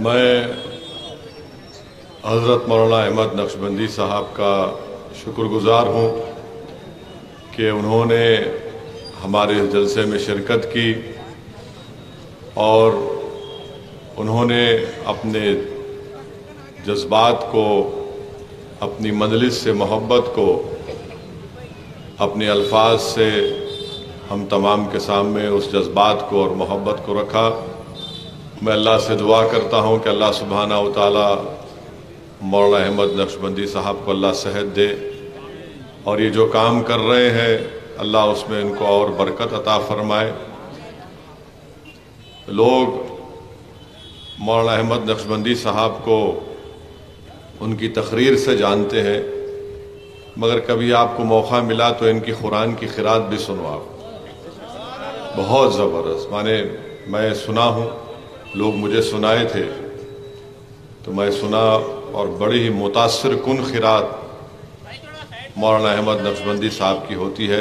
मैं हज़रत मौलाना अहमद नक्शबंदी साहब का शुक्रगुज़ार हूँ कि उन्होंने हमारे इस जलसे में शिरकत की और उन्होंने अपने जज्बात को, अपनी मजलिस से मोहब्बत को अपने अल्फाज से हम तमाम के सामने उस जज्बात को और मोहब्बत को रखा। मैं अल्लाह से दुआ करता हूँ कि अल्लाह सुब्हाना व तआला मौलाना अहमद नक्शबंदी साहब को अल्लाह सेहत दे और ये जो काम कर रहे हैं अल्लाह उसमें इनको और बरकत अता फरमाए। लोग मौलाना अहमद नक्शबंदी साहब को उनकी तकरीर से जानते हैं, मगर कभी आपको मौका मिला तो इनकी कुरान की क़िरात भी सुनो आप, बहुत ज़बरदस्त। माने मैं सुना हूँ, लोग मुझे सुनाए थे तो मैं सुना और बड़ी ही मुतासिर कुन क़िरात मौलाना अहमद नक्शबंदी साहब की होती है।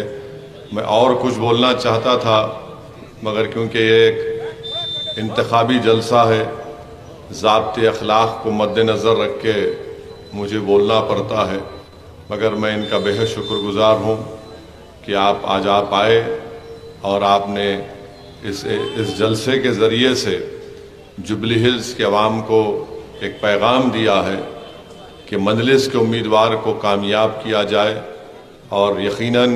मैं और कुछ बोलना चाहता था मगर क्योंकि ये एक इंतखाबी जलसा है, ज़ाब्ते अखलाक को मद्देनज़र रख के मुझे बोलना पड़ता है, मगर मैं इनका बेहद शुक्रगुज़ार हूँ कि आज आप आए और आपने इस जलसे के ज़रिए से जुबली हिल्स के अवाम को एक पैगाम दिया है कि मजलिस के उम्मीदवार को कामयाब किया जाए। और यकीनन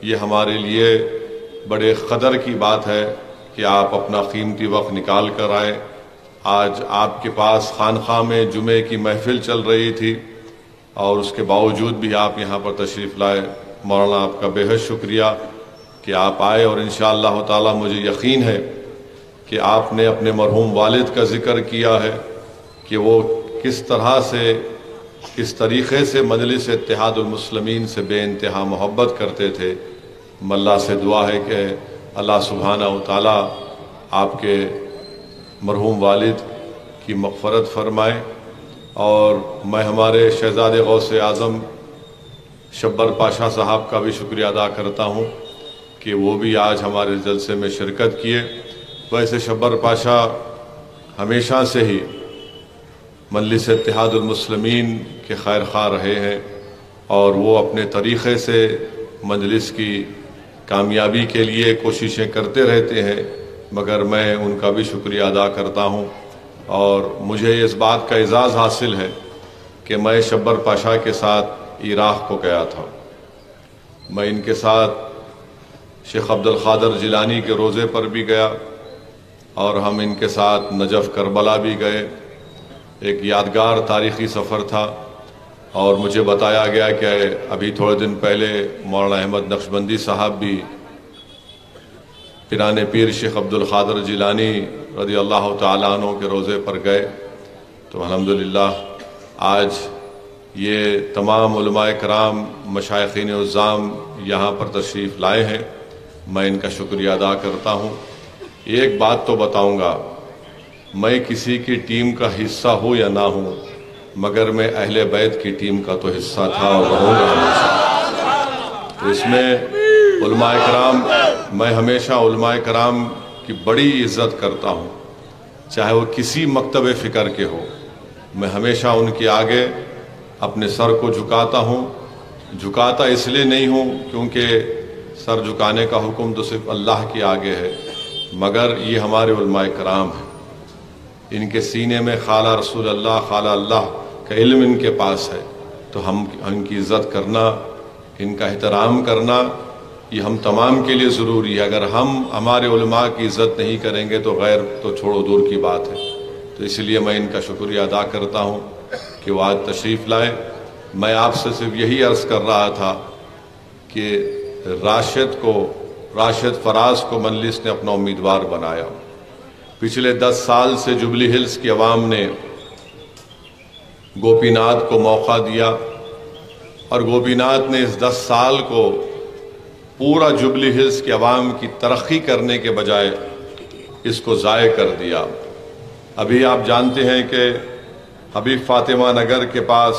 ये हमारे लिए बड़े क़दर की बात है कि आप अपना कीमती वक्त निकाल कर आए। आज आपके पास खानखा में जुमे की महफिल चल रही थी और उसके बावजूद भी आप यहाँ पर तशरीफ़ लाए। मौलाना आपका बेहद शुक्रिया कि आप आए और इंशाअल्लाह ताला मुझे यकीन है कि आपने अपने मरहूम वालिद का ज़िक्र किया है कि वो किस तरह से, किस तरीक़े से मजलिस इत्तेहादुल मुस्लिमीन से बेइंतहा मोहब्बत करते थे। अल्लाह से दुआ है कि अल्लाह सुब्हाना व तआला आपके मरहूम वालिद की मग़फ़रत फ़रमाए। और मैं हमारे शहज़ादे गौसे आज़म शब्बर पाशा साहब का भी शुक्रिया अदा करता हूँ कि वो भी आज हमारे जलसे में शिरकत किए। वैसे शब्बर पाशा हमेशा से ही मजलिस इत्तेहादुल मुस्लिमीन के खैर खा रहे हैं और वो अपने तरीक़े से मजलिस की कामयाबी के लिए कोशिशें करते रहते हैं, मगर मैं उनका भी शुक्रिया अदा करता हूँ। और मुझे इस बात का एजाज़ हासिल है कि मैं शब्बर पाशा के साथ इराक़ को गया था। मैं इनके साथ शेख अब्दुल क़ादिर जिलानी के रोज़े पर भी गया और हम इनके साथ नजफ़ करबला भी गए। एक यादगार तारीख़ी सफ़र था और मुझे बताया गया कि अभी थोड़े दिन पहले मौलाना अहमद नक्शबंदी साहब भी पिराने पीर शेख अब्दुल क़ादिर जिलानी रज़ी अल्लाह तआला अन्हु के रोज़े पर गए। तो अल्हम्दुलिल्लाह आज ये तमाम उलमाए कराम, मशाइख़ीन उज़्ज़ाम यहाँ पर तशरीफ़ लाए हैं। मैं इनका शुक्रिया अदा करता हूँ। एक बात तो बताऊँगा, मैं किसी की टीम का हिस्सा हूँ या ना हूँ, मगर मैं अहले बैत की टीम का तो हिस्सा था और रहूँगा हमेशा। तो इसमें उलमाए कराम, मैं हमेशा उलमाए कराम की बड़ी इज़्ज़त करता हूँ, चाहे वो किसी मकतब फ़िक्र के हो। मैं हमेशा उनके आगे अपने सर को झुकाता हूँ। झुकाता इसलिए नहीं हूँ क्योंकि सर झुकाने का हुक्म तो सिर्फ अल्लाह के आगे है, मगर ये हमारे उलमाए कराम हैं। इनके सीने में खाला रसूल अल्लाह, खाला अल्लाह का इल्म इनके पास है। तो हम इनकी इज़्ज़त करना, इनका एहतराम करना, ये हम तमाम के लिए ज़रूरी है। अगर हम हमारे उलमा की इज़्ज़त नहीं करेंगे तो गैर तो छोड़ो दूर की बात है। तो इसलिए मैं इनका शुक्रिया अदा करता हूँ कि वो आज तशरीफ़ लाए। मैं आपसे सिर्फ यही अर्ज़ कर रहा था कि राशिद फराज को मजलिस ने अपना उम्मीदवार बनाया। पिछले 10 साल से जुबली हिल्स की अवाम ने गोपीनाथ को मौका दिया और गोपीनाथ ने इस 10 साल को पूरा जुबली हिल्स की अवाम की तरक्की करने के बजाय इसको ज़ाय कर दिया। अभी आप जानते हैं कि हबीब फातिमा नगर के पास,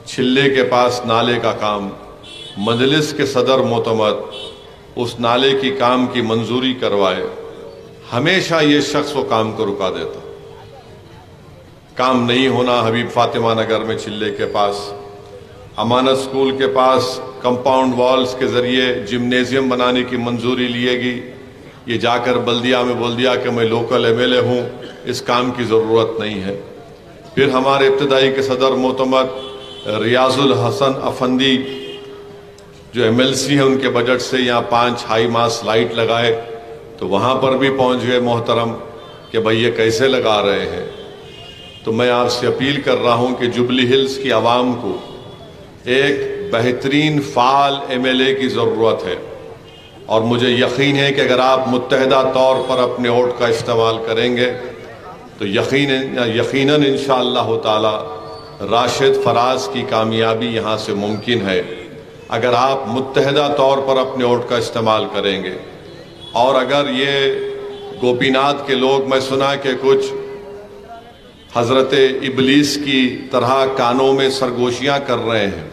छिल्ले के पास नाले का काम, मजलिस के सदर मोतमद उस नाले की काम की मंजूरी करवाए, हमेशा ये शख्स वो काम को रुका देता। काम नहीं होना हबीब फातिमा नगर में चिल्ले के पास, अमानत स्कूल के पास कंपाउंड वॉल्स के ज़रिए जिम्नेज़ियम बनाने की मंजूरी लिएगी, ये जाकर बल्दिया में बोल दिया कि मैं लोकल एमएलए हूँ, इस काम की ज़रूरत नहीं है। फिर हमारे इब्तदाई के सदर मोहतमद रियाजुल हसन अफंदी जो एमएलसी हैं, उनके बजट से यहाँ 5 हाई मास लाइट लगाए, तो वहाँ पर भी पहुँच गए मोहतरम कि भाई ये कैसे लगा रहे हैं। तो मैं आपसे अपील कर रहा हूँ कि जुबली हिल्स की आवाम को एक बेहतरीन फाल एमएलए की ज़रूरत है, और मुझे यकीन है कि अगर आप मुत्तहदा तौर पर अपने वोट का इस्तेमाल करेंगे तो यकीनन इंशाअल्लाह ताला राशिद फराज की कामयाबी यहाँ से मुमकिन है, अगर आप मुत्तहदा तौर पर अपने वोट का इस्तेमाल करेंगे। और अगर ये गोपीनाथ के लोग, मैं सुना कि कुछ हज़रत इबलीस की तरह कानों में सरगोशियाँ कर रहे हैं,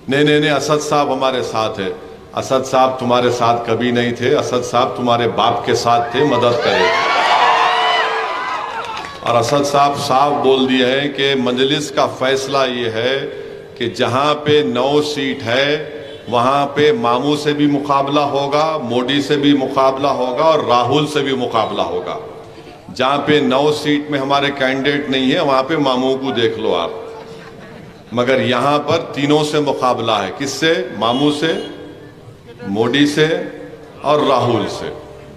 नहीं, असद साहब हमारे साथ है। असद साहब तुम्हारे साथ कभी नहीं थे, असद साहब तुम्हारे बाप के साथ थे, मदद करें। और असद साहब साफ बोल दिए हैं कि मजलिस का फैसला ये है कि जहां पे 9 सीट है वहां पे मामू से भी मुकाबला होगा, मोदी से भी मुकाबला होगा और राहुल से भी मुकाबला होगा। जहां पे 9 सीट में हमारे कैंडिडेट नहीं है वहां पे मामू को देख लो आप, मगर यहां पर तीनों से मुकाबला है। किससे? मामू से, मोदी से और राहुल से।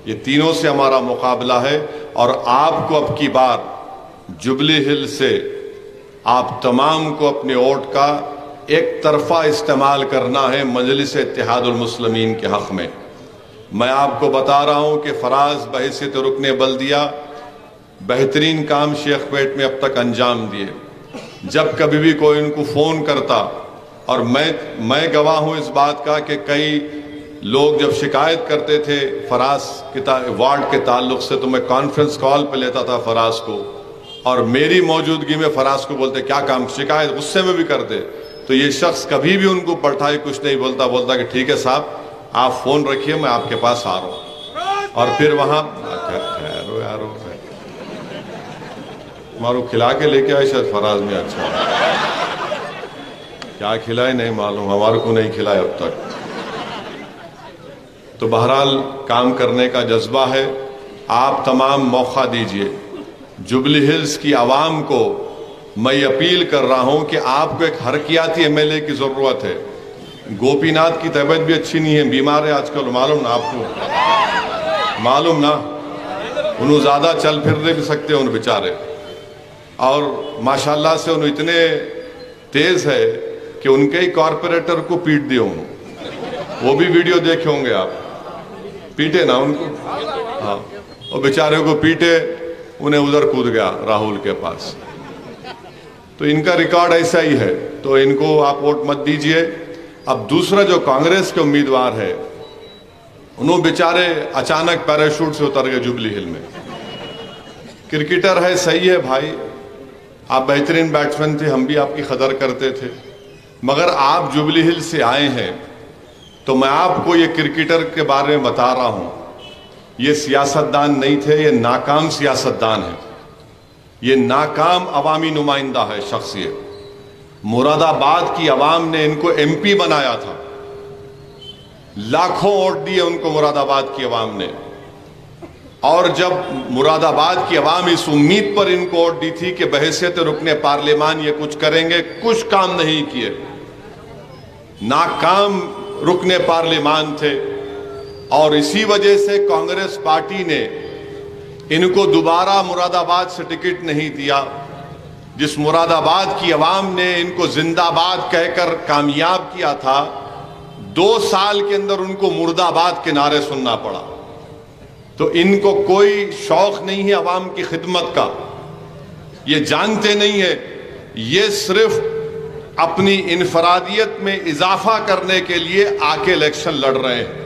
ये तीनों से हमारा मुकाबला है। और आपको अब की बार जुबली हिल से आप तमाम को अपने वोट का एक तरफा इस्तेमाल करना है मजलिस इत्तेहादुल मुस्लिमीन के हक में। मैं आपको बता रहा हूं कि फराज बहैसियत रुकने बल्दिया बेहतरीन काम शेखपेट में अब तक अंजाम दिए। जब कभी भी कोई उनको फ़ोन करता, और मैं गवाह हूं इस बात का कि कई लोग जब शिकायत करते थे फराज के वार्ड के ताल्लुक से, तो मैं कॉन्फ्रेंस कॉल पे लेता था फराज को, और मेरी मौजूदगी में फराज को बोलते क्या काम, शिकायत गुस्से में भी करते, तो ये शख्स कभी भी उनको पलटाई कुछ नहीं बोलता कि ठीक है साहब आप फ़ोन रखिए, मैं आपके पास आ रहा हूँ। और फिर वहाँ ठहरो यारो मारू खिला के लेके आए शायद फराज में, अच्छा क्या खिलाए नहीं मालूम, हमारे को नहीं खिलाए अब तक। तो बहरहाल काम करने का जज्बा है, आप तमाम मौका दीजिए। जुबली हिल्स की आवाम को मैं अपील कर रहा हूं कि आपको एक हरकियाती एमएलए की जरूरत है। गोपीनाथ की तबीयत भी अच्छी नहीं है, बीमार है आजकल, मालूम ना आपको, मालूम ना, उन्होंने ज्यादा चल फिर नहीं भी सकते उन बेचारे, और माशाल्लाह से उन्हें इतने तेज है कि उनके ही कॉरपोरेटर को पीट दिए उन्होंने, वो भी वीडियो देखे होंगे आप, पीटे ना उनको, हाँ, और बेचारे को पीटे, उन्हें उधर कूद गया राहुल के पास। तो इनका रिकॉर्ड ऐसा ही है, तो इनको आप वोट मत दीजिए। अब दूसरा जो कांग्रेस के उम्मीदवार है, उन्होंने बेचारे अचानक पैराशूट से उतर गए जुबली हिल में। क्रिकेटर है, सही है भाई, आप बेहतरीन बैट्समैन थे, हम भी आपकी कदर करते थे, मगर आप जुबली हिल से आए हैं, तो मैं आपको ये क्रिकेटर के बारे में बता रहा हूं, ये सियासतदान नहीं थे, ये नाकाम सियासतदान है, ये नाकाम अवामी नुमाइंदा है शख्सियत। मुरादाबाद की अवाम ने इनको एमपी बनाया था, लाखों वोट दिए उनको मुरादाबाद की अवाम ने, और जब मुरादाबाद की अवाम इस उम्मीद पर इनको वोट दी थी कि बहैसियत रुकने पार्लियामान ये कुछ करेंगे, कुछ काम नहीं किए, नाकाम रुकने पार्लियामान थे। और इसी वजह से कांग्रेस पार्टी ने इनको दोबारा मुरादाबाद से टिकट नहीं दिया। जिस मुरादाबाद की अवाम ने इनको जिंदाबाद कहकर कामयाब किया था, 2 साल के अंदर उनको मुर्दाबाद के नारे सुनना पड़ा। तो इनको कोई शौक नहीं है अवाम की खिदमत का, ये जानते नहीं है, ये सिर्फ अपनी इनफरादियत में इजाफा करने के लिए आके इलेक्शन लड़ रहे हैं।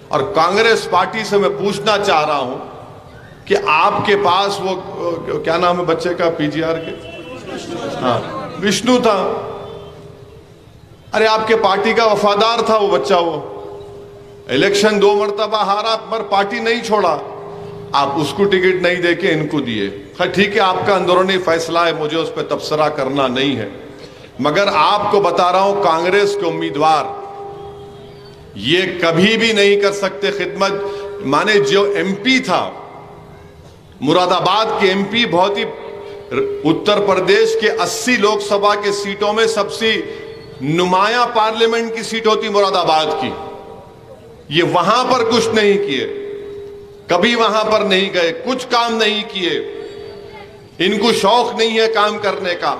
और कांग्रेस पार्टी से मैं पूछना चाह रहा हूं कि आपके पास वो क्या नाम है बच्चे का, पीजीआर के, हाँ, विष्णु था, अरे आपके पार्टी का वफादार था वो बच्चा, वो इलेक्शन 2 मरतबा हारा पर पार्टी नहीं छोड़ा, आप उसको टिकट नहीं देके इनको दिए। खैर ठीक है, आपका अंदरूनी फैसला है, मुझे उस पर तबसरा करना नहीं है। मगर आपको बता रहा हूं, कांग्रेस के उम्मीदवार ये कभी भी नहीं कर सकते खिदमत। माने जो एमपी था, मुरादाबाद के एमपी, बहुत ही उत्तर प्रदेश के 80 लोकसभा के सीटों में सबसे नुमाया पार्लियामेंट की सीट होती मुरादाबाद की। ये वहां पर कुछ नहीं किए, कभी वहां पर नहीं गए, कुछ काम नहीं किए। इनको शौक नहीं है काम करने का,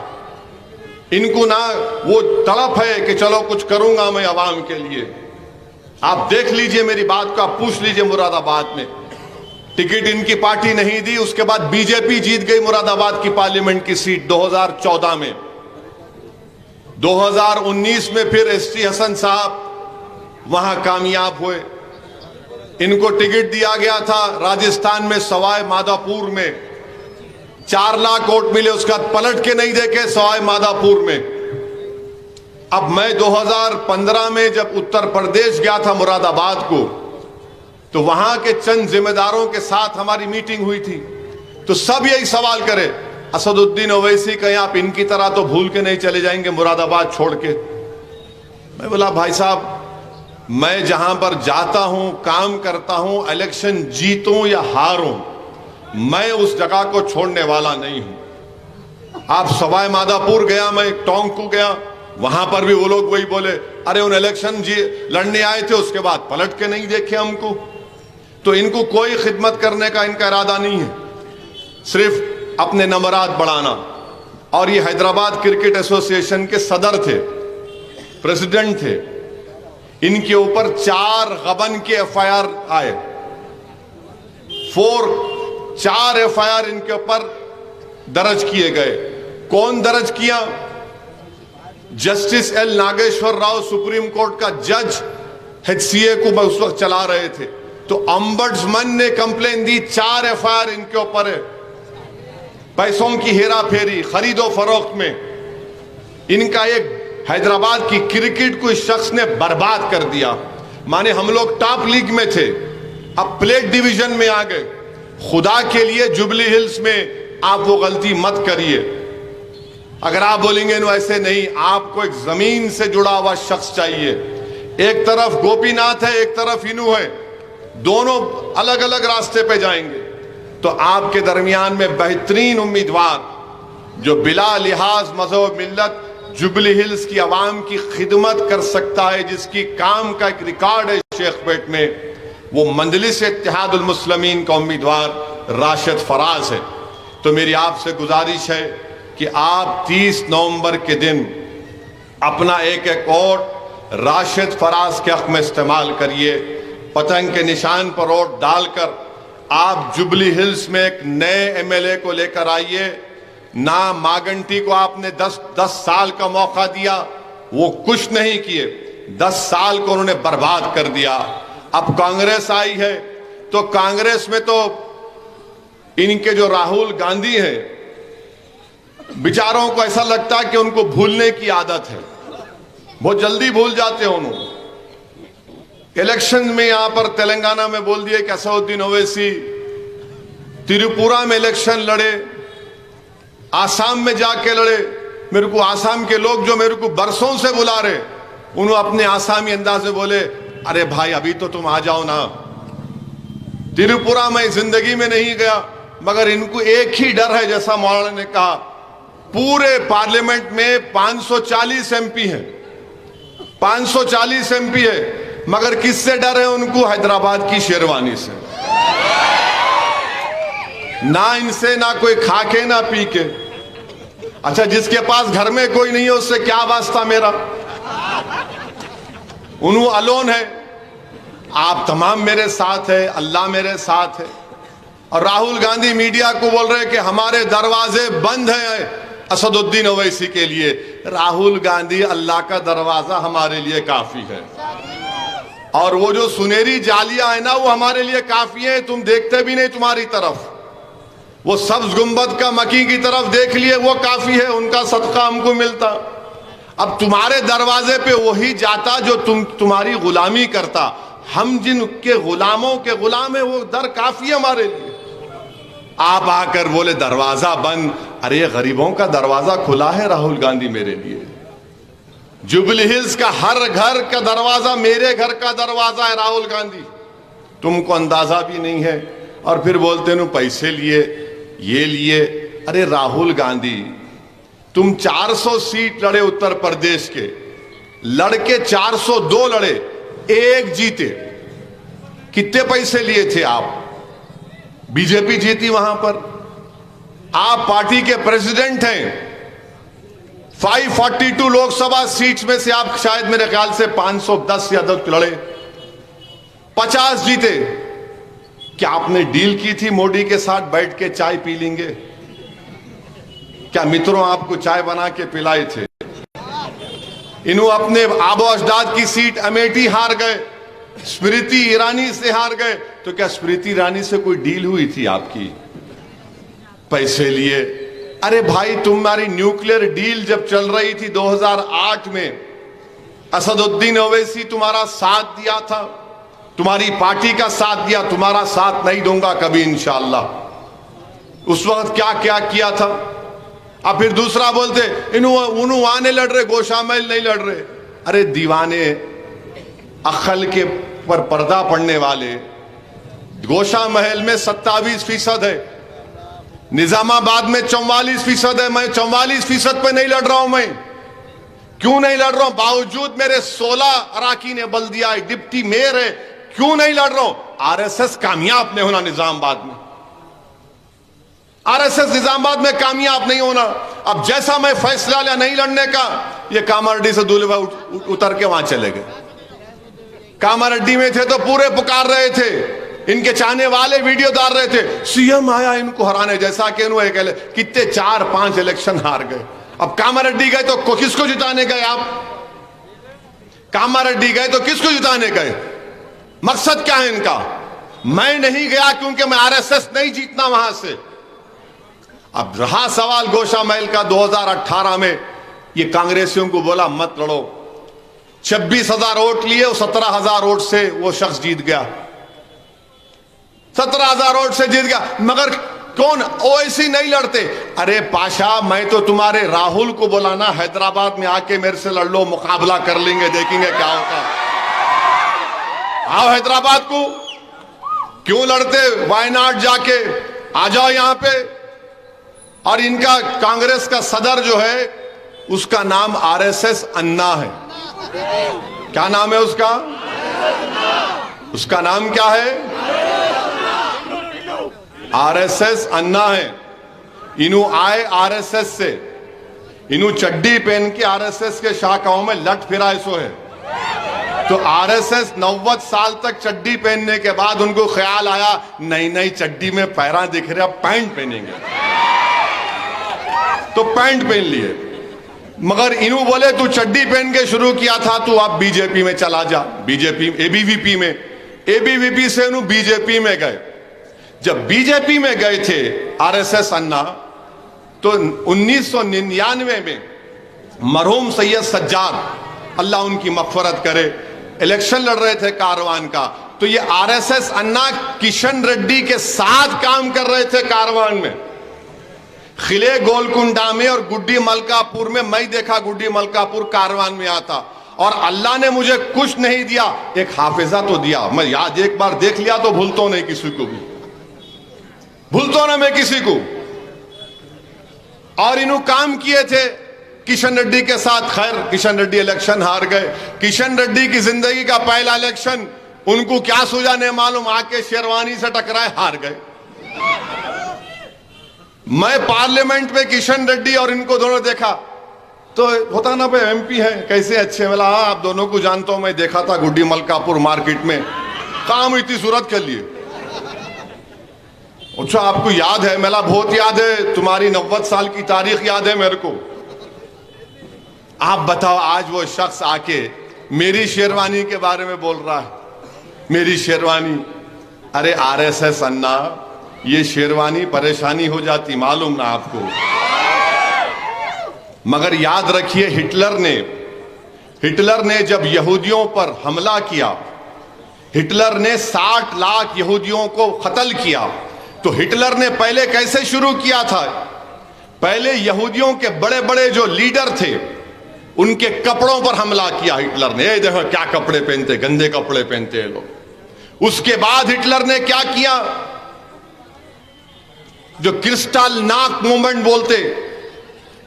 इनको ना वो तड़प है कि चलो कुछ करूंगा मैं अवाम के लिए। आप देख लीजिए मेरी बात को, आप पूछ लीजिए मुरादाबाद में टिकट इनकी पार्टी नहीं दी, उसके बाद बीजेपी जीत गई मुरादाबाद की पार्लियामेंट की सीट 2014 में। 2019 में फिर एसटी हसन साहब वहां कामयाब हुए। इनको टिकट दिया गया था राजस्थान में सवाई माधोपुर में, 4 लाख वोट मिले, उसके बाद पलट के नहीं देखे सवाई माधोपुर में। अब मैं 2015 में जब उत्तर प्रदेश गया था मुरादाबाद को, तो वहां के चंद जिम्मेदारों के साथ हमारी मीटिंग हुई थी, तो सब यही सवाल करे, असदुद्दीन ओवैसी कहीं आप इनकी तरह तो भूल के नहीं चले जाएंगे मुरादाबाद छोड़ के। मैं बोला भाई साहब, मैं जहां पर जाता हूं, काम करता हूं, इलेक्शन जीतूं या हारूं, मैं उस जगह को छोड़ने वाला नहीं हूं। आप सवाई माधोपुर गया, मैं टोंक को गया, वहां पर भी वो लोग वही बोले, अरे उन इलेक्शन लड़ने आए थे, उसके बाद पलट के नहीं देखे हमको। तो इनको कोई खिदमत करने का इनका इरादा नहीं है, सिर्फ अपने नंबरात बढ़ाना। और ये हैदराबाद क्रिकेट एसोसिएशन के सदर थे, प्रेसिडेंट थे, इनके ऊपर 4 गबन के एफआईआर आए, 4 एफआईआर इनके ऊपर दर्ज किए गए। कौन दर्ज किया? Justice L Nageswara Rao, supreme court का जज, एचसीए को उस वक्त चला रहे थे, तो अंबड्समैन ने कंप्लेन दी, 4 एफआईआर इनके ऊपर है। पैसों की हेरा फेरी, खरीदो फरोख्त में इनका एक हैदराबाद की क्रिकेट को इस शख्स ने बर्बाद कर दिया। माने हम लोग टॉप लीग में थे, अब प्लेट डिवीजन में आ गए। खुदा के लिए जुबली हिल्स में आप वो गलती मत करिए। अगर आप बोलेंगे नो ऐसे नहीं, आपको एक जमीन से जुड़ा हुआ शख्स चाहिए। एक तरफ गोपीनाथ है, एक तरफ इनू है, दोनों अलग अलग रास्ते पे जाएंगे। तो आपके दरमियान में बेहतरीन उम्मीदवार जो बिला लिहाज मजहब मिल्लत जुबली हिल्स की आवाम की खिदमत कर सकता है, जिसकी काम का एक रिकॉर्ड है शेखपेट में, वो मंजलिस इत्तेहादुल मुस्लिमीन का उम्मीदवार राशिद फराज है। तो मेरी आपसे गुजारिश है कि आप 30 नवंबर के दिन अपना एक वोट राशिद फराज के हक में इस्तेमाल करिए। पतंग के निशान पर वोट डालकर आप जुबली हिल्स में एक नए एमएलए को लेकर आइए। ना मागंटी को आपने 10 साल का मौका दिया, वो कुछ नहीं किए, 10 साल को उन्होंने बर्बाद कर दिया। अब कांग्रेस आई है, तो कांग्रेस में तो इनके जो राहुल गांधी हैं, बेचारों को ऐसा लगता है कि उनको भूलने की आदत है, बहुत जल्दी भूल जाते हैं उन्होंने। इलेक्शन में यहां पर तेलंगाना में बोल दिए कि असदुद्दीन ओवैसी त्रिपुरा में इलेक्शन लड़े, आसाम में जाके लड़े। मेरे को आसाम के लोग जो मेरे को बरसों से बुला रहे, उन्होंने अपने आसामी अंदाज में बोले, अरे भाई अभी तो तुम आ जाओ ना। त्रिपुरा में जिंदगी में नहीं गया, मगर इनको एक ही डर है, जैसा मौलाना ने कहा, पूरे पार्लियामेंट में 540 एमपी हैं, 540 एमपी है, मगर किससे डर है उनको? हैदराबाद की शेरवानी से। ना इनसे ना कोई खा के ना पी के। अच्छा, जिसके पास घर में कोई नहीं है उससे क्या वास्ता मेरा? उन्हों अलोन है, आप तमाम मेरे साथ है, अल्लाह मेरे साथ है। और राहुल गांधी मीडिया को बोल रहे कि हमारे दरवाजे बंद हैं असदुद्दीन ओवैसी के लिए। राहुल गांधी, अल्लाह का दरवाजा हमारे लिए काफी है, और वो जो सुनहरी जालियां है ना, वो हमारे लिए काफी है। तुम देखते भी नहीं तुम्हारी तरफ, वो सब्ज गुंबद का मकी की तरफ देख लिए, वो काफी है, उनका सदका हमको मिलता। अब तुम्हारे दरवाजे पे वही जाता जो तुम्हारी गुलामी करता। हम जिन के गुलामों के गुलाम है, वो दर काफी है हमारे लिए। आप आकर बोले दरवाजा बंद। अरे गरीबों का दरवाजा खुला है राहुल गांधी मेरे लिए। जुबली हिल्स का हर घर का दरवाजा मेरे घर का दरवाजा है राहुल गांधी। तुमको अंदाजा भी नहीं है और फिर बोलते नु पैसे लिए ये लिए। अरे राहुल गांधी, तुम 400 सीट लड़े उत्तर प्रदेश के, लड़के 402 लड़े, एक जीते। कितने पैसे लिए थे आप? बीजेपी जीती वहां पर। आप पार्टी के प्रेसिडेंट हैं। 542 लोकसभा सीट्स में से आप शायद मेरे ख्याल से 510 या 10 लड़े, 50 जीते। क्या आपने डील की थी मोदी के साथ बैठ के चाय पी लेंगे? क्या मित्रों आपको चाय बना के पिलाए थे? इन्हों अपने आबो अजदाद की सीट अमेठी हार गए, स्मृति ईरानी से हार गए। तो क्या स्मृति ईरानी से कोई डील हुई थी आपकी? पैसे लिए। अरे भाई, तुम्हारी न्यूक्लियर डील जब चल रही थी 2008 में, असदुद्दीन ओवैसी तुम्हारा साथ दिया था, तुम्हारी पार्टी का साथ दिया। तुम्हारा साथ नहीं दूंगा कभी इंशाअल्लाह। उस वक्त क्या क्या किया था। अब फिर दूसरा बोलते इन्हों आने लड़ रहे, गोशामहल नहीं लड़ रहे। अरे दीवाने, अक्ल के पर पर्दा पड़ने वाले। गोशामहल में 27% है, निजामाबाद में 44% है। मैं 44% पे नहीं लड़ रहा हूं। मैं क्यों नहीं लड़ रहा हूं? बावजूद मेरे 16 अराकीन बल्दिया डिप्टी मेयर है, क्यों नहीं लड़ रहा हूं? आरएसएस कामयाब नहीं होना निजामाबाद में। आरएसएस निजामाबाद में कामयाब नहीं होना। अब जैसा मैं फैसला लिया नहीं लड़ने का, ये कामारेड्डी से दूल्हे उतर के वहां चले गए। कामारेड्डी में थे तो पूरे पुकार रहे थे, इनके चाहने वाले वीडियो डाल रहे थे, सीएम आया इनको हराने। जैसा कि इन्होंने कितने 4-5 इलेक्शन हार गए। अब कामारेड्डी गए तो किसको जिताने गए आप? कामारेड्डी गए तो किसको जिताने गए? मकसद क्या है इनका? मैं नहीं गया क्योंकि मैं आरएसएस नहीं जीतना वहां से। अब रहा सवाल गोशामहल का, 2018 में ये कांग्रेसियों को बोला मत लड़ो, 26,000 वोट लिए और 17,000 वोट से वो शख्स जीत गया। 17,000 वोट से जीत गया। मगर कौन? ओवैसी नहीं लड़ते। अरे पाशा, मैं तो तुम्हारे राहुल को बुलाना हैदराबाद में आके मेरे से लड़ लो, मुकाबला कर लेंगे, देखेंगे क्या होता। आओ हैदराबाद को, क्यों लड़ते? वायनाड जाके आ जाओ यहां पे। और इनका कांग्रेस का सदर जो है उसका नाम आरएसएस अन्ना है। क्या नाम है उसका? उसका नाम क्या है? आरएसएस अन्ना है। इन्हों आए आरएसएस से, इन्हों चड्डी पहन के आरएसएस के शाखाओं में लट फिराए सो है। तो आरएसएस 90 साल तक चड्डी पहनने के बाद उनको ख्याल आया नहीं नहीं चड्डी में पैरा दिख रहा, पैंट पहनेंगे। तो पैंट पहन लिए। मगर इन्हों बोले तू चड्डी पहन के शुरू किया था, तू आप बीजेपी में चला जा। बीजेपी एबीवीपी में, एबीवीपी से इन्हों बीजेपी में गए। जब बीजेपी में गए थे आरएसएस अन्ना, तो 1999 में मरहूम सैयद सज्जाद, अल्लाह उनकी मगफरत करे, इलेक्शन लड़ रहे थे कारवान का। तो ये आरएसएस अन्ना किशन रेड्डी के साथ काम कर रहे थे कारवान में। खिले गोलकुंडा में और गुड्डी मलकापुर में, मैं देखा गुड्डी मलकापुर कारवान में आता। और अल्लाह ने मुझे कुछ नहीं दिया, एक हाफिजा तो दिया। मैं याद एक बार देख लिया तो भूलता नहीं किसी को भी, भूलता ना मैं किसी को। और इन्हों काम किए थे किशन रेड्डी के साथ। खैर किशन रेड्डी इलेक्शन हार गए। किशन रेड्डी की जिंदगी का पहला इलेक्शन, उनको क्या सूझा नहीं मालूम, आके शेरवानी से टकराए, हार गए। मैं पार्लियामेंट में किशन रेड्डी और इनको दोनों देखा तो होता ना भाई एमपी है, कैसे अच्छे। बोला हाँ आप दोनों को जानता हूं, मैं देखा था गुड्डी मलकापुर मार्केट में, काम इतनी सूरत कर लिए। अच्छा आपको याद है? मेला बहुत याद है, तुम्हारी 90 साल की तारीख याद है मेरे को। आप बताओ, आज वो शख्स आके मेरी शेरवानी के बारे में बोल रहा है, मेरी शेरवानी। अरे आरएसएस अन्ना, ये शेरवानी परेशानी हो जाती, मालूम ना आपको। मगर याद रखिए, हिटलर ने जब यहूदियों पर हमला किया, हिटलर ने 60 लाख यहूदियों को कत्ल किया, तो तो हिटलर ने पहले कैसे शुरू किया था? पहले यहूदियों के बड़े बड़े जो लीडर थे उनके कपड़ों पर हमला किया हिटलर ने। ये देखो क्या कपड़े पहनते, गंदे कपड़े पहनते हैं लोग। उसके बाद हिटलर ने क्या किया? जो क्रिस्टल नाक मूवमेंट बोलते,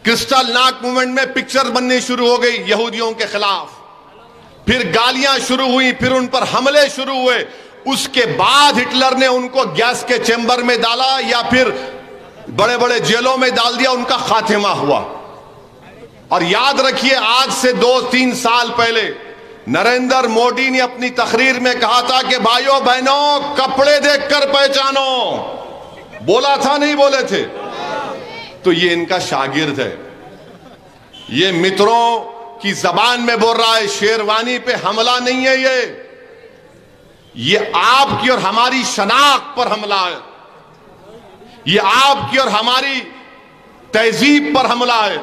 क्रिस्टल नाक मूवमेंट में पिक्चर बननी शुरू हो गई यहूदियों के खिलाफ, फिर गालियां शुरू हुई, फिर उन पर हमले शुरू हुए। उसके बाद हिटलर ने उनको गैस के चेंबर में डाला या फिर बड़े बड़े जेलों में डाल दिया, उनका खात्मा हुआ। और याद रखिए, आज से 2-3 साल पहले नरेंद्र मोदी ने अपनी तकरीर में कहा था कि भाइयों बहनों कपड़े देखकर पहचानो। बोला था, नहीं बोले थे? तो ये इनका शागिर्द है, ये मित्रों की जबान में बोल रहा है। शेरवानी पे हमला नहीं है ये आपकी और हमारी शनाख्त पर हमला है, ये आपकी और हमारी तहजीब पर हमला है।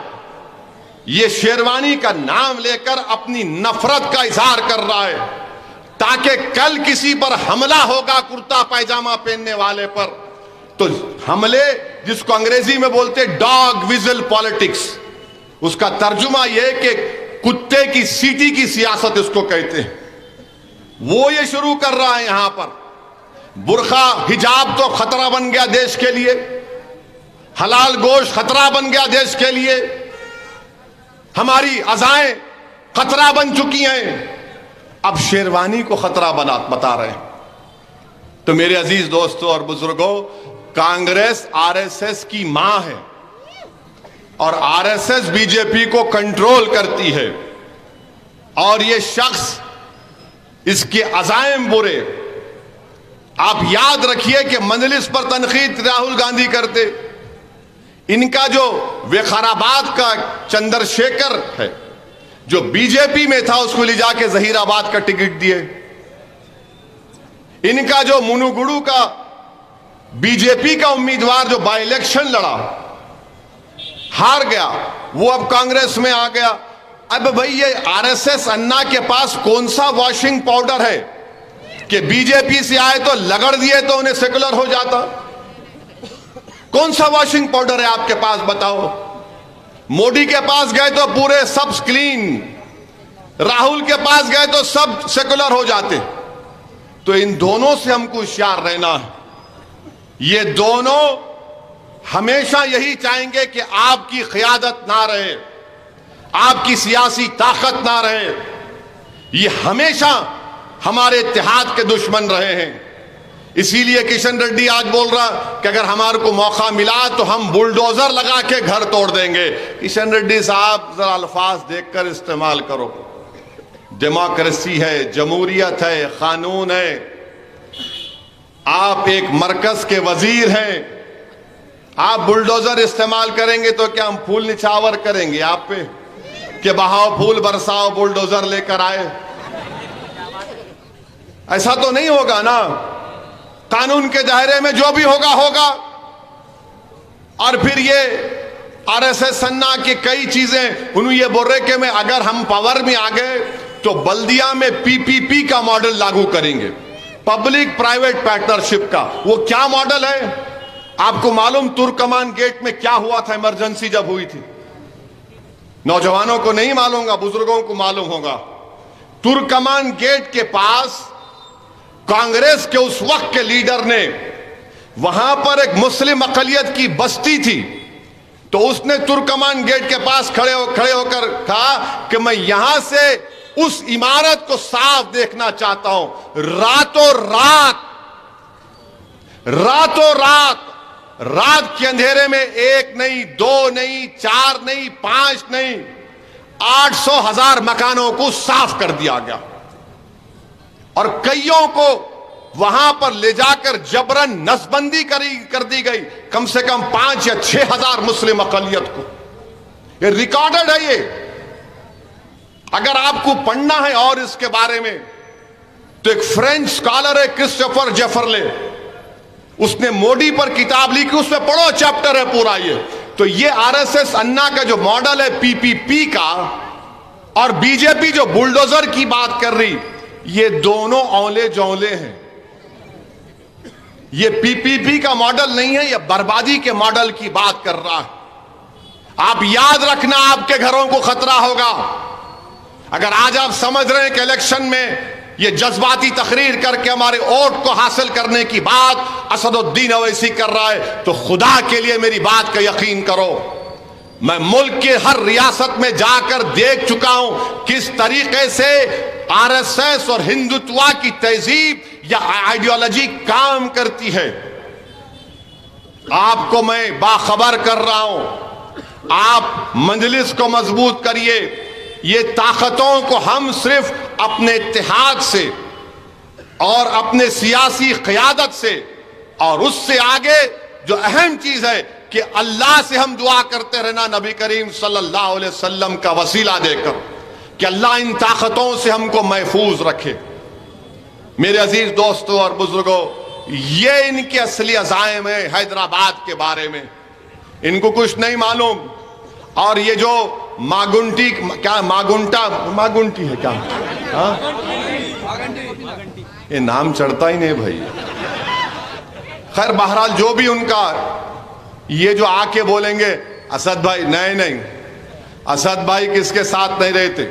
ये शेरवानी का नाम लेकर अपनी नफरत का इजहार कर रहा है, ताकि कल किसी पर हमला होगा कुर्ता पैजामा पहनने वाले पर, तो हमले जिसको अंग्रेजी में बोलते डॉग विजल पॉलिटिक्स, उसका तर्जुमा यह कि कुत्ते की सीटी की सियासत इसको कहते हैं। वो ये शुरू कर रहा है यहां पर। बुर्खा हिजाब तो खतरा बन गया देश के लिए, हलाल गोश्त खतरा बन गया देश के लिए, हमारी अज़ाएं खतरा बन चुकी हैं, अब शेरवानी को खतरा बता रहे हैं। तो मेरे अजीज दोस्तों और बुजुर्गों, कांग्रेस आरएसएस की मां है और आरएसएस बीजेपी को कंट्रोल करती है, और ये शख्स, इसके अज़ाइम बुरे। आप याद रखिए कि मजलिस पर तनकीद राहुल गांधी करते, इनका जो विकाराबाद का चंद्रशेखर है जो बीजेपी में था, उसको ले जाके जहीराबाद का टिकट दिए। इनका जो मुनुगुडू का बीजेपी का उम्मीदवार जो बाई इलेक्शन लड़ा, हार गया, वो अब कांग्रेस में आ गया। अब भाई ये आरएसएस अन्ना के पास कौन सा वॉशिंग पाउडर है कि बीजेपी से आए तो लगड़ दिए तो उन्हें सेकुलर हो जाता? कौन सा वॉशिंग पाउडर है आपके पास, बताओ? मोदी के पास गए तो पूरे सब क्लीन, राहुल के पास गए तो सब सेकुलर हो जाते। तो इन दोनों से हमको होशियार रहना है। ये दोनों हमेशा यही चाहेंगे कि आपकी क़यादत ना रहे, आपकी सियासी ताकत ना रहे। ये हमेशा हमारे इत्तेहाद के दुश्मन रहे हैं। इसीलिए किशन रेड्डी आज बोल रहा कि अगर हमारे को मौका मिला तो हम बुलडोजर लगा के घर तोड़ देंगे। किशन रेड्डी साहब, जरा अल्फाज देखकर इस्तेमाल करो। डेमोक्रेसी है, जमहूरियत है, कानून है। आप एक मरकज के वजीर हैं, आप बुलडोजर इस्तेमाल करेंगे तो क्या हम फूल निछावर करेंगे आप पे कि बहाओ फूल बरसाओ बुलडोजर लेकर आए? ऐसा तो नहीं होगा ना। कानून के दायरे में जो भी होगा होगा। और फिर ये आरएसएस सन्ना की कई चीजें उन्हें ये बोल रहे कि मैं अगर हम पावर में आ गए तो बल्दिया में पीपीपी का मॉडल लागू करेंगे, पब्लिक प्राइवेट पार्टनरशिप का। वो क्या मॉडल है आपको मालूम? तुर्कमान गेट में क्या हुआ था इमरजेंसी जब हुई थी? नौजवानों को नहीं मालूम होगा, बुजुर्गों को मालूम होगा। तुर्कमान गेट के पास कांग्रेस के उस वक्त के लीडर ने, वहां पर एक मुस्लिम अकलियत की बस्ती थी, तो उसने तुर्कमान गेट के पास खड़े होकर कहा कि मैं यहां से उस इमारत को साफ देखना चाहता हूं। रातों रात रात के अंधेरे में 1 नहीं, 2 नहीं, 4 नहीं, 5 नहीं, 800,000 मकानों को साफ कर दिया गया और कईयों को वहां पर ले जाकर जबरन नसबंदी कर दी गई, कम से कम 5 या 6,000 मुस्लिम अकलियत को। ये रिकॉर्डेड है। ये अगर आपको पढ़ना है और इसके बारे में तो एक फ्रेंच स्कॉलर है क्रिस्टोफर जेफरले, उसने मोदी पर किताब लिखी, उसमें पढ़ो, चैप्टर है पूरा ये। तो ये आरएसएस अन्ना का जो मॉडल है पीपीपी का और बीजेपी जो बुलडोजर की बात कर रही, ये दोनों औले जौले हैं। ये पीपीपी का मॉडल नहीं है, ये बर्बादी के मॉडल की बात कर रहा है। आप याद रखना, आपके घरों को खतरा होगा। अगर आज आप समझ रहे हैं कि इलेक्शन में ये जज्बाती तकरीर करके हमारे वोट को हासिल करने की बात असदुद्दीन ओवैसी कर रहा है, तो खुदा के लिए मेरी बात का यकीन करो, मैं मुल्क के हर रियासत में जाकर देख चुका हूं किस तरीके से आरएसएस और हिंदुत्व की तहजीब या आइडियोलॉजी काम करती है। आपको मैं बाखबर कर रहा हूं, आप मजलिस को मजबूत करिए। ये ताकतों को हम सिर्फ अपने इत्तेहाद से और अपने सियासी क़यादत से और उससे आगे जो अहम चीज है कि अल्लाह से हम दुआ करते रहना, नबी करीम सल्लल्लाहु अलैहि वसल्लम का वसीला देकर, कि अल्लाह इन ताकतों से हमको महफूज रखे। मेरे अजीज दोस्तों और बुजुर्गों, ये इनके असली अज़ाइम है हैदराबाद के बारे में, इनको कुछ नहीं मालूम। और ये जो मागुंटी, क्या मागुंटी है क्या, ये नाम चढ़ता ही नहीं भाई। खैर बहरहाल जो भी उनका, ये जो आके बोलेंगे असद भाई, नहीं, असद भाई किसके साथ नहीं रहते।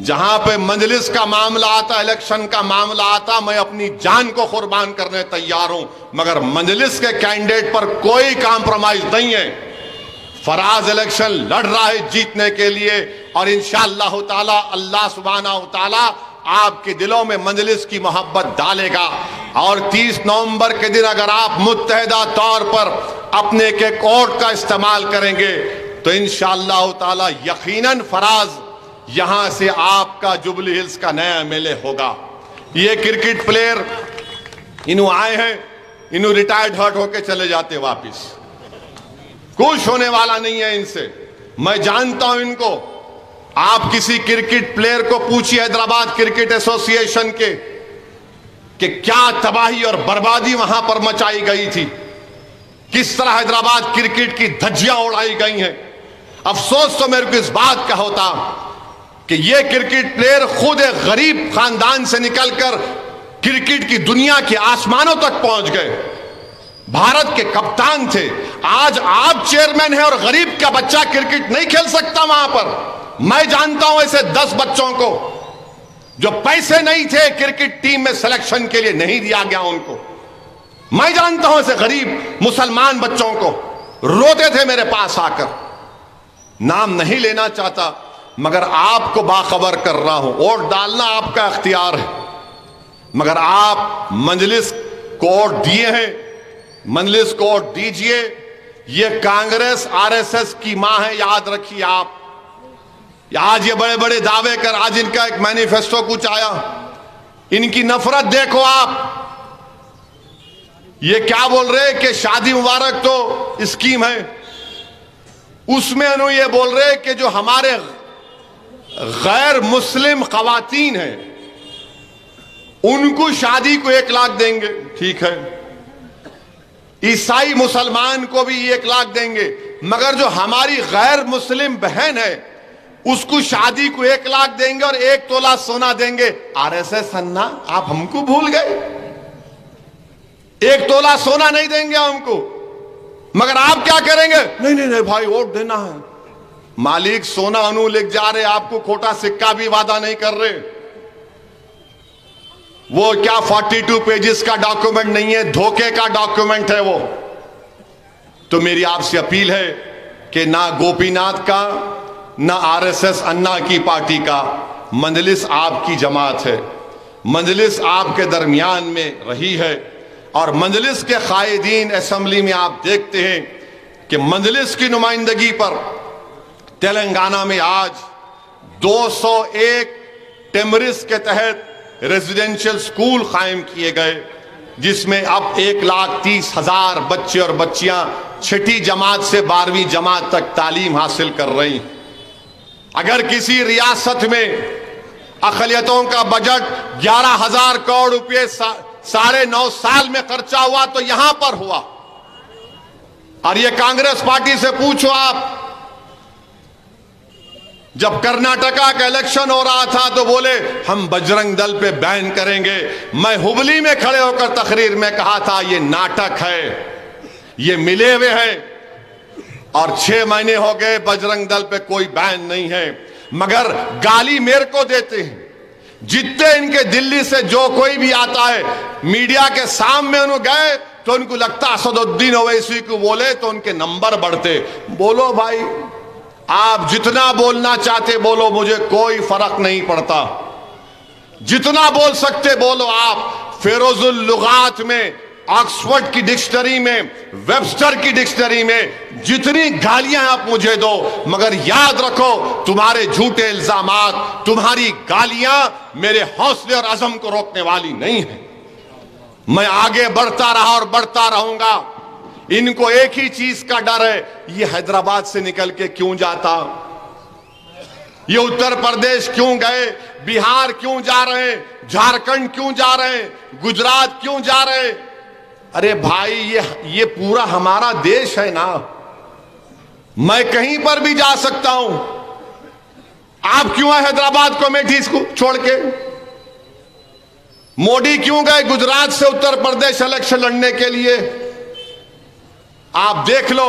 जहां पे मजलिस का मामला आता, इलेक्शन का मामला आता, मैं अपनी जान को कुर्बान करने तैयार हूं, मगर मजलिस के कैंडिडेट पर कोई कॉम्प्रोमाइज नहीं है। फराज इलेक्शन लड़ रहा है जीतने के लिए, और इंशाअल्लाह ताला अल्लाह सुब्हानहू ताला आपके दिलों में मजलिस की मोहब्बत डालेगा। और 30 नवंबर के दिन अगर आप मुत्तहिदा तौर पर अपने के वोट का इस्तेमाल करेंगे तो इंशाअल्लाह ताला यकीनन फराज यहां से आपका जुबली हिल्स का नया एमएलए होगा। ये क्रिकेट प्लेयर इन्हों आए हैं, इन्हों रिटायर्ड हर्ट होके चले जाते वापिस, कुछ होने वाला नहीं है इनसे। मैं जानता हूं इनको। आप किसी क्रिकेट प्लेयर को पूछिए हैदराबाद क्रिकेट एसोसिएशन के कि क्या तबाही और बर्बादी वहां पर मचाई गई थी, किस तरह हैदराबाद क्रिकेट की धज्जियां उड़ाई गई हैं। अफसोस तो मेरे को इस बात का होता कि ये क्रिकेट प्लेयर खुद एक गरीब खानदान से निकलकर क्रिकेट की दुनिया के आसमानों तक पहुंच गए, भारत के कप्तान थे। आज आप चेयरमैन हैं और गरीब का बच्चा क्रिकेट नहीं खेल सकता वहां पर। मैं जानता हूं ऐसे 10 बच्चों को जो पैसे नहीं थे क्रिकेट टीम में सिलेक्शन के लिए नहीं दिया गया उनको। मैं जानता हूं ऐसे गरीब मुसलमान बच्चों को, रोते थे मेरे पास आकर। नाम नहीं लेना चाहता, मगर आपको बाखबर कर रहा हूं, वोट डालना आपका इख्तियार है, मगर आप मजलिस को वोट दिए हैं, मजलिस को वोट दीजिए। ये कांग्रेस आरएसएस की मां है, याद रखिए आप। आज ये बड़े बड़े दावे कर, आज इनका एक मैनिफेस्टो कुछ आया, इनकी नफरत देखो आप। ये क्या बोल रहे कि शादी मुबारक तो स्कीम है, उसमें उन्होंने ये बोल रहे कि जो हमारे गैर मुस्लिम खवातीन हैं उनको शादी को 1 लाख देंगे, ठीक है। ईसाई मुसलमान को भी 1 लाख देंगे, मगर जो हमारी गैर मुस्लिम बहन है उसको शादी को 1 लाख देंगे और 1 तोला सोना देंगे। आरएसएस अन्ना, आप हमको भूल गए? 1 तोला सोना नहीं देंगे हमको, मगर आप क्या करेंगे? नहीं भाई वोट देना है। मालिक सोना अनु लिख जा रहे, आपको खोटा सिक्का भी वादा नहीं कर रहे। वो क्या 42 पेजेस का डॉक्यूमेंट नहीं है, धोखे का डॉक्यूमेंट है वो। तो मेरी आपसे अपील है कि ना गोपीनाथ का, ना आरएसएस अन्ना की पार्टी का, मजलिस आपकी जमात है, मजलिस आपके दरमियान में रही है। और मजलिस के कायदीन असेंबली में आप देखते हैं कि मजलिस की नुमाइंदगी पर तेलंगाना में आज 201 टेमरिस के तहत रेजिडेंशियल स्कूल कायम किए गए, जिसमें अब 1,30,000 बच्चे और बच्चियां 6ठी जमात से 12वीं जमात तक तालीम हासिल कर रही हैं। अगर किसी रियासत में अक़लियतों का बजट 11,000 करोड़ रुपये 9.5 साल में खर्चा हुआ तो यहां पर हुआ। और ये कांग्रेस पार्टी से पूछो आप, जब कर्नाटका का इलेक्शन हो रहा था तो बोले हम बजरंग दल पे बैन करेंगे। मैं हुबली में खड़े होकर तकरीर में कहा था ये नाटक है, ये मिले हुए हैं। और 6 महीने हो गए बजरंग दल पे कोई बैन नहीं है, मगर गाली मेरे को देते हैं। जितने इनके दिल्ली से जो कोई भी आता है मीडिया के सामने उन्होंने गए तो उनको लगता असदुद्दीन ओवैसी को बोले तो उनके नंबर बढ़ते। बोलो भाई, आप जितना बोलना चाहते बोलो, मुझे कोई फर्क नहीं पड़ता। जितना बोल सकते बोलो। आप फेरोजुल लुगात में, ऑक्सफोर्ड की डिक्शनरी में, वेबस्टर की डिक्शनरी में जितनी गालियां आप मुझे दो, मगर याद रखो तुम्हारे झूठे इल्जामात, तुम्हारी गालियां मेरे हौसले और अज़म को रोकने वाली नहीं है। मैं आगे बढ़ता रहा और बढ़ता रहूंगा। इनको एक ही चीज का डर है, ये हैदराबाद से निकल के क्यों जाता, ये उत्तर प्रदेश क्यों गए, बिहार क्यों जा रहे, झारखंड क्यों जा रहे, गुजरात क्यों जा रहे। अरे भाई, ये पूरा हमारा देश है ना, मैं कहीं पर भी जा सकता हूं। आप क्यों आए हैदराबाद को अमेठी को छोड़ के? मोदी क्यों गए गुजरात से उत्तर प्रदेश इलेक्शन लड़ने के लिए? आप देख लो,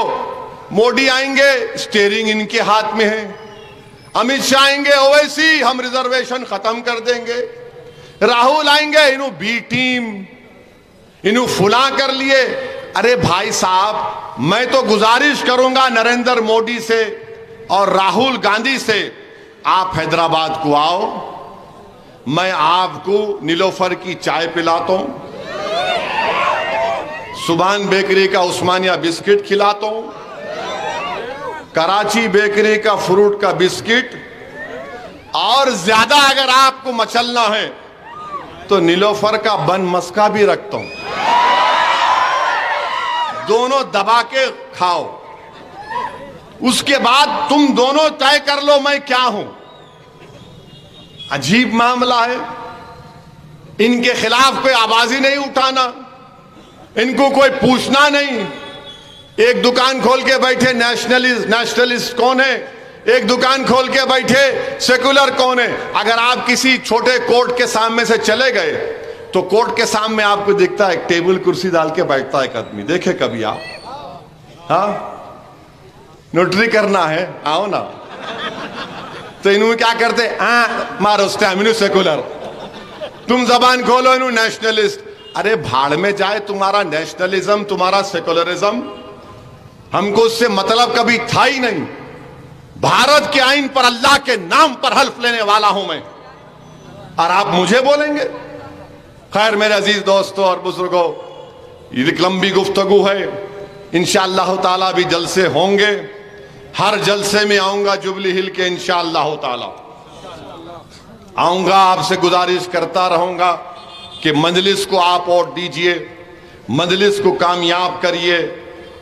मोदी आएंगे स्टीयरिंग इनके हाथ में है, अमित शाह आएंगे ओवैसी हम रिजर्वेशन खत्म कर देंगे, राहुल आएंगे इन्हों बी टीम, इन्हों फुला कर लिए। अरे भाई साहब, मैं तो गुजारिश करूंगा नरेंद्र मोदी से और राहुल गांधी से, आप हैदराबाद को आओ, मैं आपको नीलोफर की चाय पिलाता हूं, सुभान बेकरी का उस्मानिया बिस्किट खिलाता हूं, कराची बेकरी का फ्रूट का बिस्किट, और ज्यादा अगर आपको मचलना है तो नीलोफर का बन मस्का भी रखता हूं। दोनों दबा के खाओ, उसके बाद तुम दोनों तय कर लो मैं क्या हूं। अजीब मामला है, इनके खिलाफ कोई आवाज ही नहीं उठाना, इनको कोई पूछना नहीं। एक दुकान खोल के बैठे नेशनलिस्ट कौन है, एक दुकान खोल के बैठे सेकुलर कौन है। अगर आप किसी छोटे कोर्ट के सामने से चले गए तो कोर्ट के सामने आपको दिखता है एक टेबल कुर्सी डाल के बैठता है एक आदमी, देखे कभी आप? हाँ, नोटरी करना है, आओ ना। तो इन्होंने क्या करते, मारो स्टैमिनो सेकुलर, तुम जबान खोलो इन्हों नेशनलिस्ट। अरे भाड़ में जाए तुम्हारा नेशनलिज्म, तुम्हारा सेकुलरिज्म, हमको उससे मतलब कभी था ही नहीं। भारत के आईन पर अल्लाह के नाम पर हल्फ लेने वाला हूं मैं, और आप मुझे बोलेंगे। खैर मेरे अजीज दोस्तों और बुजुर्गों, ये लंबी गुफ्तगू है, इंशाअल्लाह ताला भी जलसे होंगे, हर जलसे में आऊंगा जुबली हिल के, इंशाअल्लाह ताला आऊंगा। आपसे गुजारिश करता रहूंगा कि मजलिस को आप वोट दीजिए, मजलिस को कामयाब करिए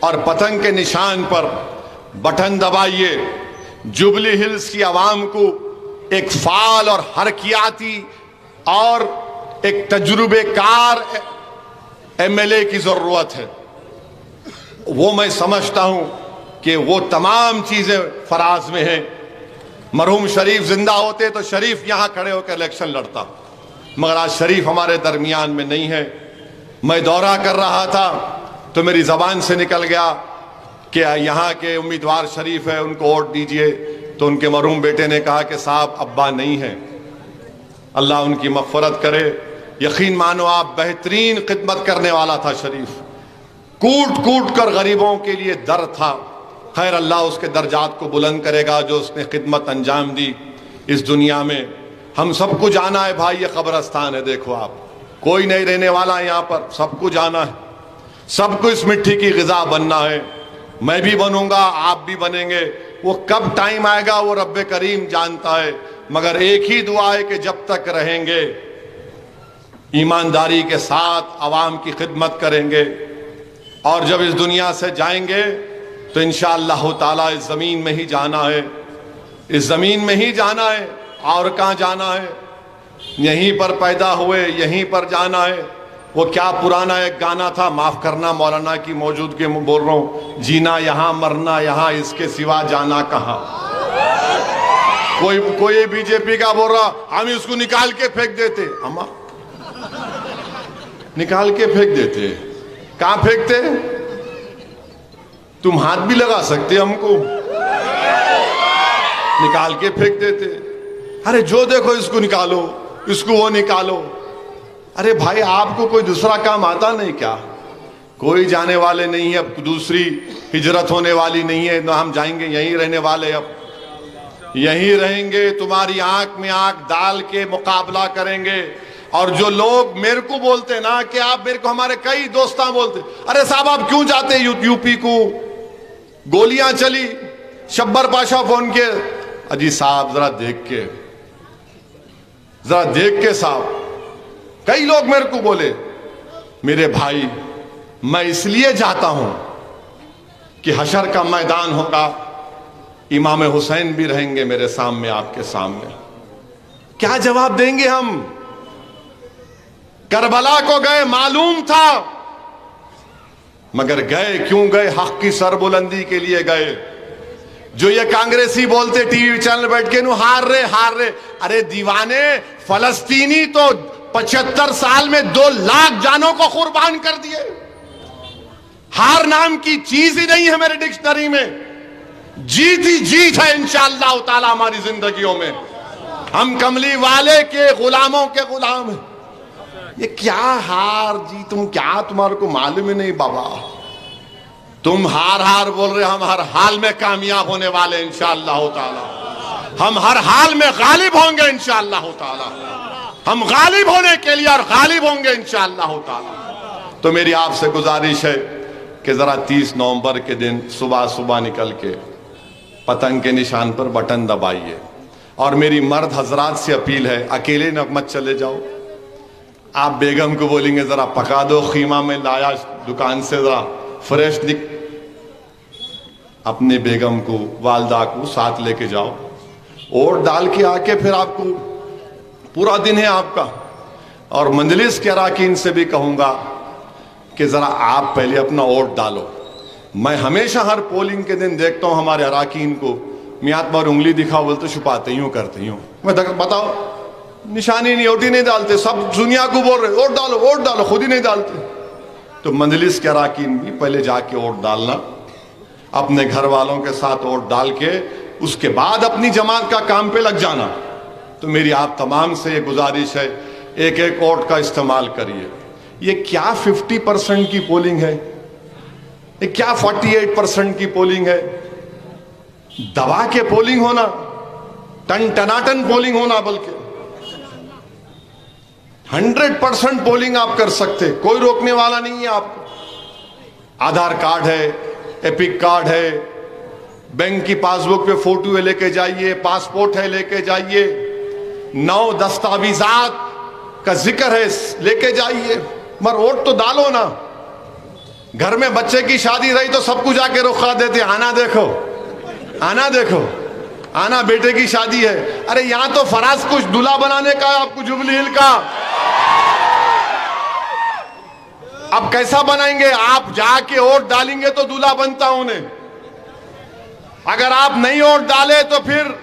और पतंग के निशान पर बटन दबाइए। जुबली हिल्स की आवाम को एक फाल और हरकियाती और एक तजुर्बेकार एमएलए की जरूरत है। वो मैं समझता हूं कि वो तमाम चीजें फराज में हैं। मरहूम शरीफ जिंदा होते तो शरीफ यहां खड़े होकर इलेक्शन लड़ता, मगर आज शरीफ हमारे दरमियान में नहीं है। मैं दौरा कर रहा था तो मेरी जबान से निकल गया कि यहाँ के उम्मीदवार शरीफ है, उनको वोट दीजिए। तो उनके मरहूम बेटे ने कहा कि साहब अब्बा नहीं है, अल्लाह उनकी मग़फ़िरत करे। यकीन मानो आप बेहतरीन खिदमत करने वाला था शरीफ, कूट कूट कर गरीबों के लिए दर था। खैर अल्लाह उसके दर्जात को बुलंद करेगा जो उसने खिदमत अंजाम दी इस दुनिया में। हम सबको जाना है भाई, ये कब्रस्तान है, देखो आप, कोई नहीं रहने वाला यहाँ पर, सबको जाना है, सबको इस मिट्टी की ग़िज़ा बनना है। मैं भी बनूंगा, आप भी बनेंगे। वो कब टाइम आएगा वो रब्बे करीम जानता है, मगर एक ही दुआ है कि जब तक रहेंगे ईमानदारी के साथ आवाम की खिदमत करेंगे, और जब इस दुनिया से जाएंगे तो इंशाअल्लाह ताला इस ज़मीन में ही जाना है, इस ज़मीन में ही जाना है, और कहाँ जाना है? यहीं पर पैदा हुए, यहीं पर जाना है। वो क्या पुराना एक गाना था, माफ़ करना मौलाना की मौजूदगी में बोल रहा हूँ, जीना यहाँ मरना यहाँ, इसके सिवा जाना कहाँ। कोई बीजेपी का बोल रहा हम इसको निकाल के फेंक देते, अम्मा निकाल के फेंक देते। कहां फेंकते? तुम हाथ भी लगा सकते हमको, निकाल के फेंक देते। अरे जो देखो इसको निकालो, इसको वो निकालो। अरे भाई आपको कोई दूसरा काम आता नहीं क्या? कोई जाने वाले नहीं है, अब दूसरी हिजरत होने वाली नहीं है ना, हम जाएंगे, यहीं रहने वाले, अब यहीं रहेंगे, तुम्हारी आंख में आंख डाल के मुकाबला करेंगे। और जो लोग मेरे को बोलते ना कि आप मेरे को, हमारे कई दोस्तां बोलते, अरे साहब आप क्यों जाते यूपी को, गोलियां चली, शब्बर पाशा फोन के, अजी साहब जरा देख के साहब। कई लोग मेरे को बोले मेरे भाई मैं इसलिए जाता हूं कि हशर का मैदान होगा, इमाम हुसैन भी रहेंगे मेरे सामने, आपके सामने। क्या जवाब देंगे हम? करबला को गए, मालूम था, मगर गए क्यों गए? हक की सरबुलंदी के लिए गए। जो ये कांग्रेसी बोलते टीवी चैनल बैठ के, नु हार रहे। अरे दीवाने, फलस्तीनी तो 75 साल में 2 लाख जानों को कुर्बान कर दिए। हार नाम की चीज ही नहीं है मेरे डिक्शनरी में। जीत ही जीत है इंशाअल्लाह ताला हमारी जिंदगियों में। हम कमली वाले के गुलामों के गुलाम हैं। ये क्या हार जी, तुम क्या, तुम्हारे को मालूम ही नहीं बाबा। तुम हार बोल रहे, हम हर हाल में कामयाब होने वाले इंशाअल्लाह ताला। हम हर हाल में गालिब होंगे इंशाअल्लाह ताला। हम गालिब होने के लिए और गालिब होंगे इंशाअल्लाह ताला। तो मेरी आपसे गुजारिश है कि जरा 30 नवंबर के दिन सुबह निकल के पतंग के निशान पर बटन दबाइए। और मेरी मर्द हजरात से अपील है, अकेले न मत चले जाओ। आप बेगम को बोलेंगे जरा पका दो खीमा, में लाया दुकान से, जरा फ्रेश अपने बेगम को, वालदा को साथ लेके जाओ। और डाल के आके फिर आपको पूरा दिन है आपका। और मंजलिस के अराकीन से भी कहूंगा कि जरा आप पहले अपना वोट डालो। मैं हमेशा हर पोलिंग के दिन देखता हूं हमारे अराकीन को, मियात बार उंगली दिखाओ बोलते, छुपाते यूं करते यूं। मैं बताओ, निशानी नहीं, वोट ही नहीं डालते। सब दुनिया को बोल रहे वोट डालो, खुद ही नहीं डालते। तो मंजलिस के अराकीन भी पहले जाके वोट डालना, अपने घर वालों के साथ वोट डाल के उसके बाद अपनी जमात का काम पे लग जाना। तो मेरी आप तमाम से ये गुजारिश है, एक वोट का इस्तेमाल करिए। ये क्या 50% की पोलिंग है, ये क्या 48% की पोलिंग है? दबा के पोलिंग होना, टनाटन पोलिंग होना, बल्कि 100% पोलिंग आप कर सकते, कोई रोकने वाला नहीं है आपको। आधार कार्ड है, एपिक कार्ड है, बैंक की पासबुक पे फोटो है लेके जाइए, पासपोर्ट है लेके जाइए, 9 दस्तावेजात का जिक्र है लेके जाइए, मगर वोट तो डालो ना। घर में बच्चे की शादी रही तो सबको जाके रुखा देते, आना देखो, आना बेटे की शादी है। अरे यहां तो फराज कुछ दूल्हा बनाने का है आपको, जुबली हिल का। अब कैसा बनाएंगे? आप जाके वोट डालेंगे तो दूल्हा बनता उन्हें। अगर आप नहीं वोट डाले तो फिर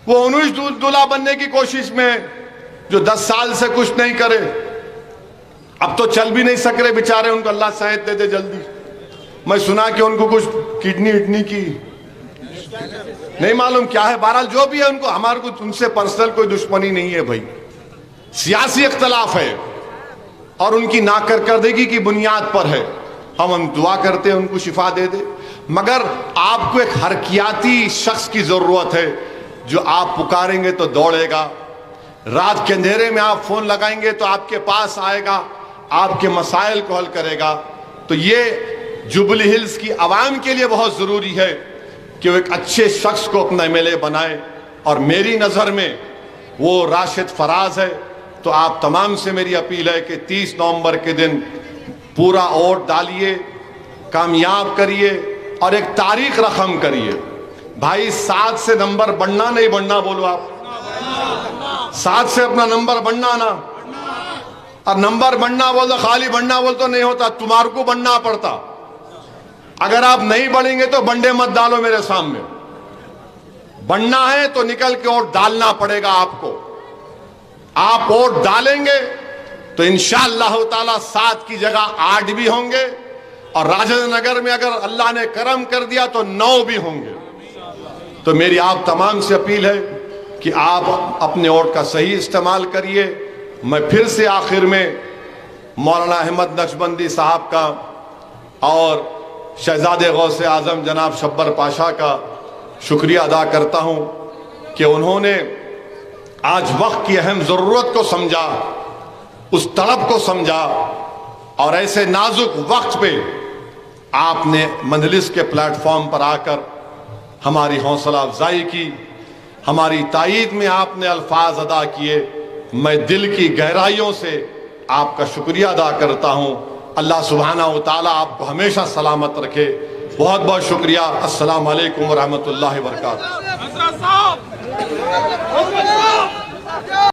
वो उन्हीं दूल्हा बनने की कोशिश में जो 10 साल से कुछ नहीं करे। अब तो चल भी नहीं सक रहे बेचारे, उनको अल्लाह सेहत दे दे जल्दी। मैं सुना कि उनको कुछ किडनी की नहीं मालूम क्या है, बहरहाल जो भी है उनको, हमारे को उनसे पर्सनल कोई दुश्मनी नहीं है भाई, सियासी इख्तलाफ है और उनकी नाकरकर्दगी की बुनियाद पर है। हम दुआ करते हैं उनको शिफा दे दे। मगर आपको एक हरकियाती शख्स की जरूरत है जो आप पुकारेंगे तो दौड़ेगा, रात के अंधेरे में आप फोन लगाएंगे तो आपके पास आएगा, आपके मसाइल को हल करेगा। तो ये जुबली हिल्स की आवाम के लिए बहुत जरूरी है कि वो एक अच्छे शख्स को अपना एमएलए बनाए, और मेरी नजर में वो राशिद फराज है। तो आप तमाम से मेरी अपील है कि 30 नवंबर के दिन पूरा वोट डालिए, कामयाब करिए और एक तारीख रकम करिए। भाई 7 से नंबर बढ़ना नहीं बढ़ना, बोलो आप 7 से अपना नंबर बढ़ना ना। और नंबर बढ़ना बोल तो खाली बढ़ना बोल तो नहीं होता, तुम्हारे को बढ़ना पड़ता। अगर आप नहीं बढ़ेंगे तो बंडे मत डालो मेरे सामने, बढ़ना है तो निकल के वोट डालना पड़ेगा आपको। आप वोट डालेंगे तो इंशाअल्लाह ताला 7 की जगह 8 भी होंगे, और राजेंद्र नगर में अगर अल्लाह ने करम कर दिया तो 9 भी होंगे। तो मेरी आप तमाम से अपील है कि आप अपने वोट का सही इस्तेमाल करिए। मैं फिर से आखिर में मौलाना अहमद नक्शबंदी साहब का और शहजादे गौसे आजम जनाब शब्बर पाशा का शुक्रिया अदा करता हूं कि उन्होंने आज वक्त की अहम ज़रूरत को समझा, उस तड़प को समझा, और ऐसे नाजुक वक्त पे आपने मजलिस के प्लेटफॉर्म पर आकर हमारी हौसला अफजाई की, हमारी तायीद में आपने अल्फाज अदा किए। मैं दिल की गहराइयों से आपका शुक्रिया अदा करता हूं। अल्लाह सुब्हानहू व तआला आपको हमेशा सलामत रखे। बहुत बहुत शुक्रिया। अस्सलाम वालेकुम व रहमतुल्लाहि व बरकातहू।